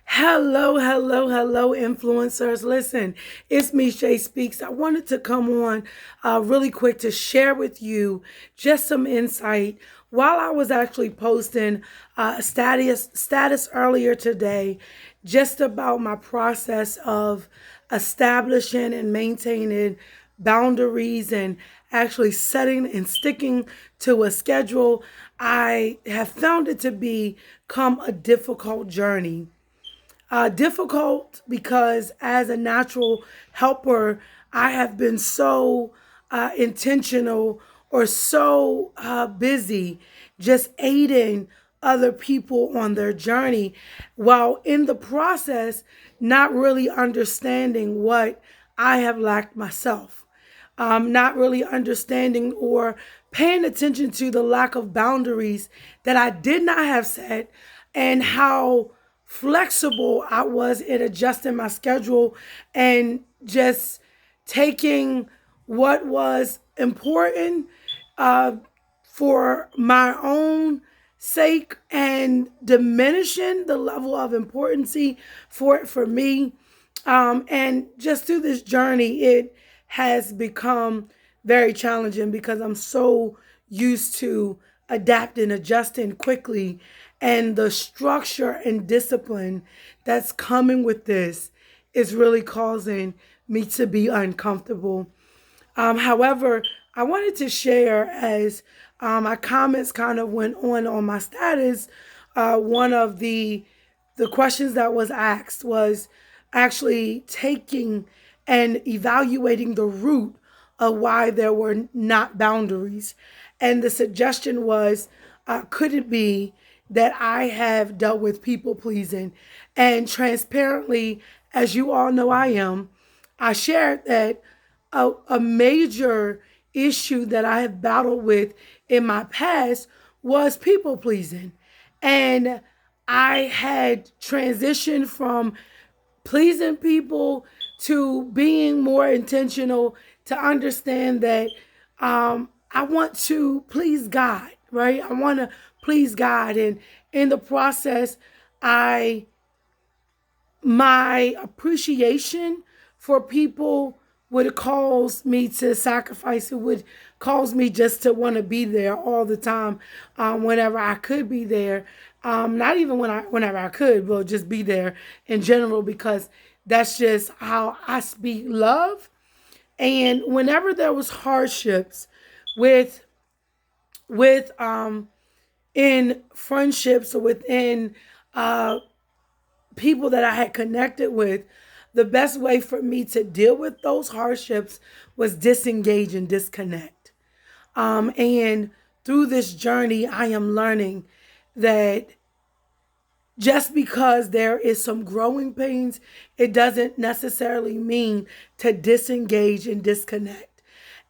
Hello, hello, hello, influencers. Listen, it's me, ShaySpeaks. I wanted to come on really quick to share with you just some insight. While I was actually posting a status earlier today, just about my process of establishing and maintaining boundaries and actually setting and sticking to a schedule, I have found it to become a difficult journey. Difficult because as a natural helper, I have been so intentional or so busy just aiding other people on their journey while in the process not really understanding what I have lacked myself. Not really understanding or paying attention to the lack of boundaries that I did not have set and how flexible I was in adjusting my schedule and just taking what was important uh, for my own sake and diminishing the level of importancy for it for me. And just through this journey, it has become very challenging because I'm so used to adapting, adjusting quickly, and the structure and discipline that's coming with this is really causing me to be uncomfortable. However, I wanted to share as my comments kind of went on my status. One of the questions that was asked was actually taking and evaluating the root of why there were not boundaries, and the suggestion was, could it be that I have dealt with people pleasing? And transparently, as you all know, I shared that a major issue that I have battled with in my past was people pleasing. And I had transitioned from pleasing people to being more intentional to understand that I want to please God, right? I want to please God. And in the process, I my appreciation for people would cause me to sacrifice. It would cause me just to want to be there all the time, whenever I could be there. Not even whenever I could, but just be there in general because that's just how I speak love. And whenever there was hardships with with in friendships or within uh people that I had connected with, the best way for me to deal with those hardships was disengage and disconnect. And through this journey, I am learning that just because there is some growing pains, it doesn't necessarily mean to disengage and disconnect.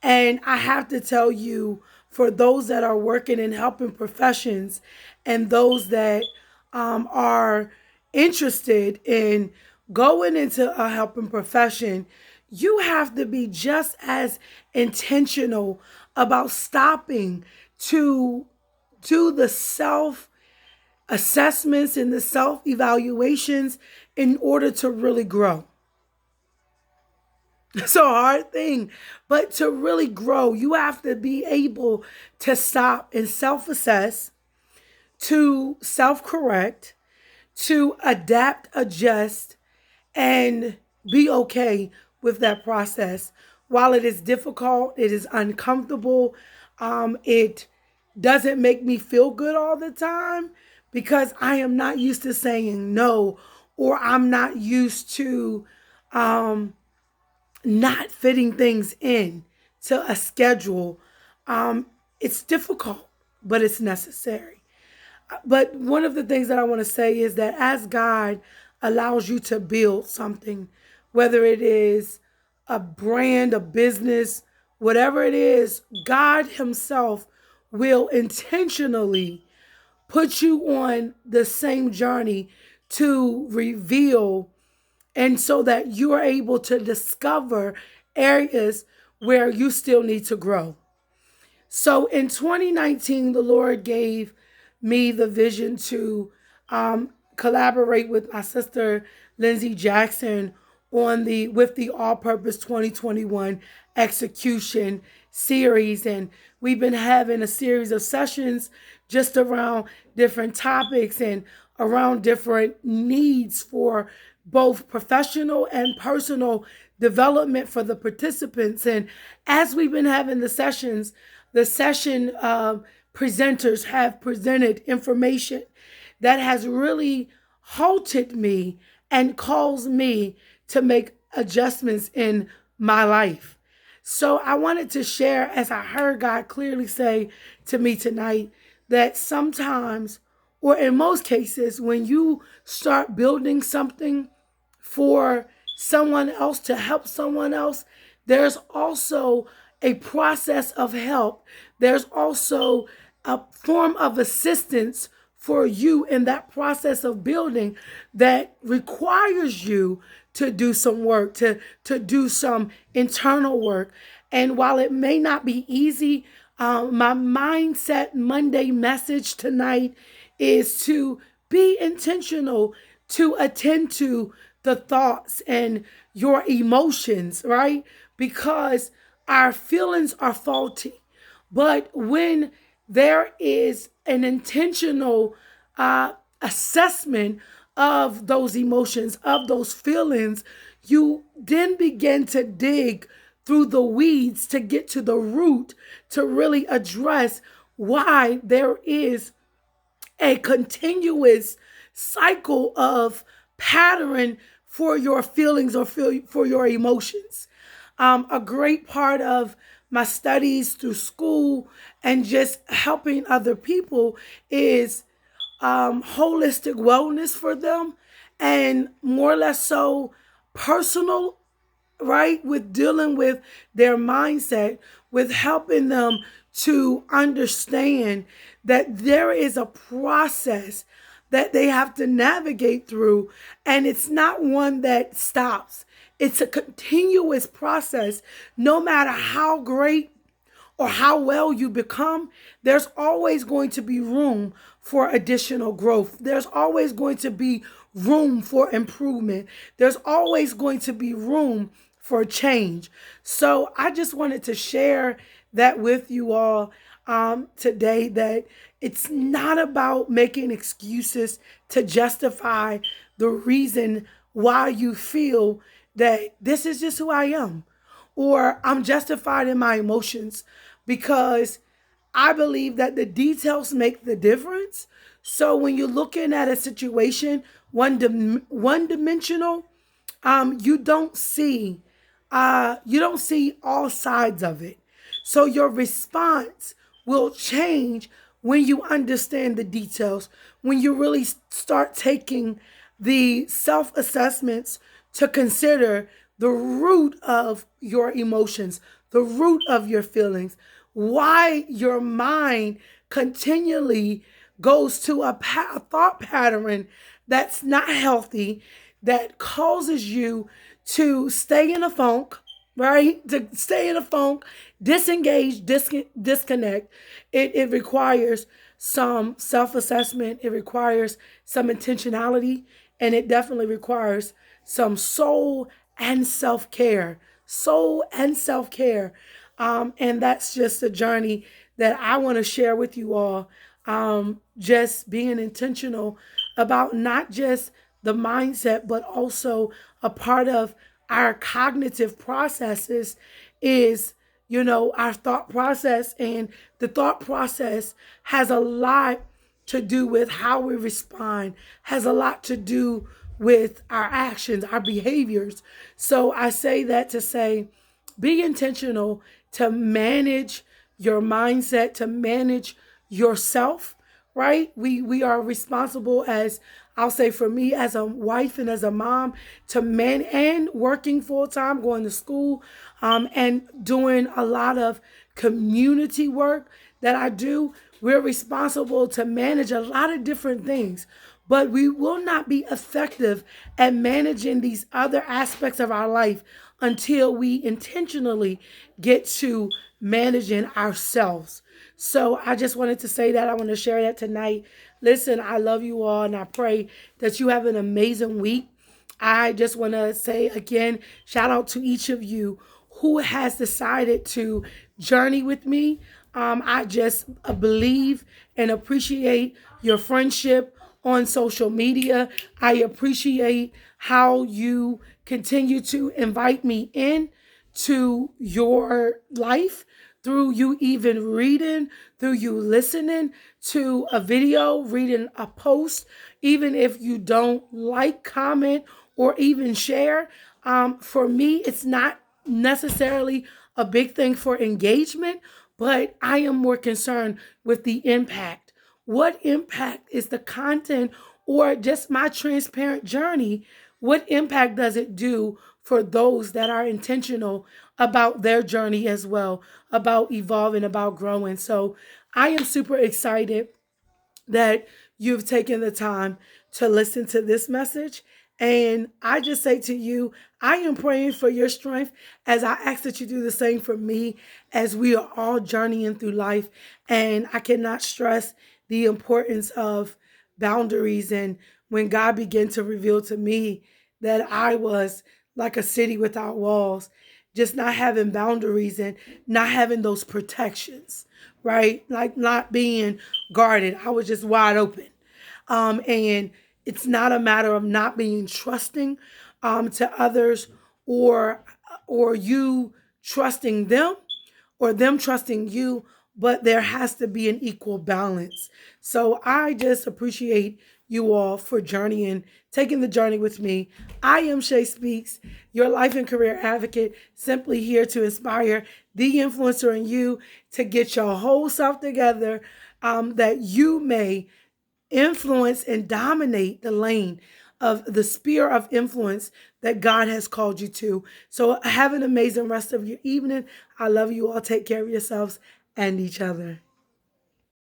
And I have to tell you, for those that are working in helping professions and those that are interested in going into a helping profession, you have to be just as intentional about stopping to do the self assessments and the self evaluations in order to really grow. It's a hard thing, but to really grow, you have to be able to stop and self assess, to self correct, to adapt, adjust, and be okay with that process. While it is difficult, it is uncomfortable, it doesn't make me feel good all the time because I am not used to saying no, or I'm not used to um, not fitting things in to a schedule. It's difficult, but it's necessary. But one of the things that I want to say is that as God allows you to build something, whether it is a brand, a business, whatever it is, God Himself will intentionally put you on the same journey to reveal, and so that you are able to discover areas where you still need to grow. So in 2019, the Lord gave me the vision to collaborate with my sister Lindsay Jackson on the with the All Purpose 2021 execution series, and we've been having a series of sessions just around different topics and around different needs for both professional and personal development for the participants. And as we've been having the session presenters have presented information that has really halted me and caused me to make adjustments in my life. So I wanted to share, as I heard God clearly say to me tonight, that sometimes, or in most cases, when you start building something for someone else to help someone else, there's also a process of help. There's also a form of assistance for you in that process of building that requires you to do some work, to do some internal work. And while it may not be easy, my Mindset Monday message tonight is to be intentional, to attend to the thoughts and your emotions, right? Because our feelings are faulty. But when there is an intentional assessment of those emotions, of those feelings, you then begin to dig through the weeds to get to the root to really address why there is a continuous cycle of pattern for your feelings or for your emotions. A great part of my studies through school and just helping other people is holistic wellness for them, and more or less so personal, right? With dealing with their mindset, with helping them to understand that there is a process that they have to navigate through, and it's not one that stops. It's a continuous process. No matter how great or how well you become, there's always going to be room for additional growth. There's always going to be room for improvement. There's always going to be room for change. So I just wanted to share that with you all today, that it's not about making excuses to justify the reason why you feel that this is just who I am, or I'm justified in my emotions, because I believe that the details make the difference. So when you're looking at a situation one dimensional, you don't see all sides of it. So your response will change when you understand the details, when you really start taking the self-assessments to consider the root of your emotions, the root of your feelings, why your mind continually goes to a thought pattern that's not healthy, that causes you to stay in a funk, right? To stay in a funk, disengage, disconnect. It requires some self-assessment. It requires some intentionality, and it definitely requires some soul and self-care. Soul and self-care. And that's just a journey that I want to share with you all. Just being intentional about not just the mindset, but also a part of our cognitive processes is, our thought process. And the thought process has a lot to do with how we respond, has a lot to do with our actions, our behaviors. So I say that to say, be intentional to manage your mindset, to manage yourself, right? We are responsible, as I'll say, for me as a wife and as a mom, to man and working full time, going to school, and doing a lot of community work that I do. We're responsible to manage a lot of different things, but we will not be effective at managing these other aspects of our life until we intentionally get to managing ourselves. So I just wanted to say that. I want to share that tonight. Listen, I love you all, and I pray that you have an amazing week. I just want to say again, shout out to each of you who has decided to journey with me. I just believe and appreciate your friendship on social media. I appreciate how you continue to invite me in to your life through you even reading, through you listening to a video, reading a post, even if you don't like, comment, or even share. For me, it's not necessarily a big thing for engagement, but I am more concerned with the impact. What impact is the content or just my transparent journey? What impact does it do for those that are intentional about their journey as well, about evolving, about growing? So I am super excited that you've taken the time to listen to this message. And I just say to you, I am praying for your strength as I ask that you do the same for me as we are all journeying through life. And I cannot stress the importance of boundaries. And when God began to reveal to me that I was like a city without walls, just not having boundaries and not having those protections, right? Like not being guarded. I was just wide open. And it's not a matter of not being trusting to others or you trusting them or them trusting you, but there has to be an equal balance. So I just appreciate you all for journeying, taking the journey with me. I am ShaySpeaks, your life and career advocate, simply here to inspire the influencer in you to get your whole self together, that you may influence and dominate the lane of the sphere of influence that God has called you to. So have an amazing rest of your evening. I love you all. Take care of yourselves and each other.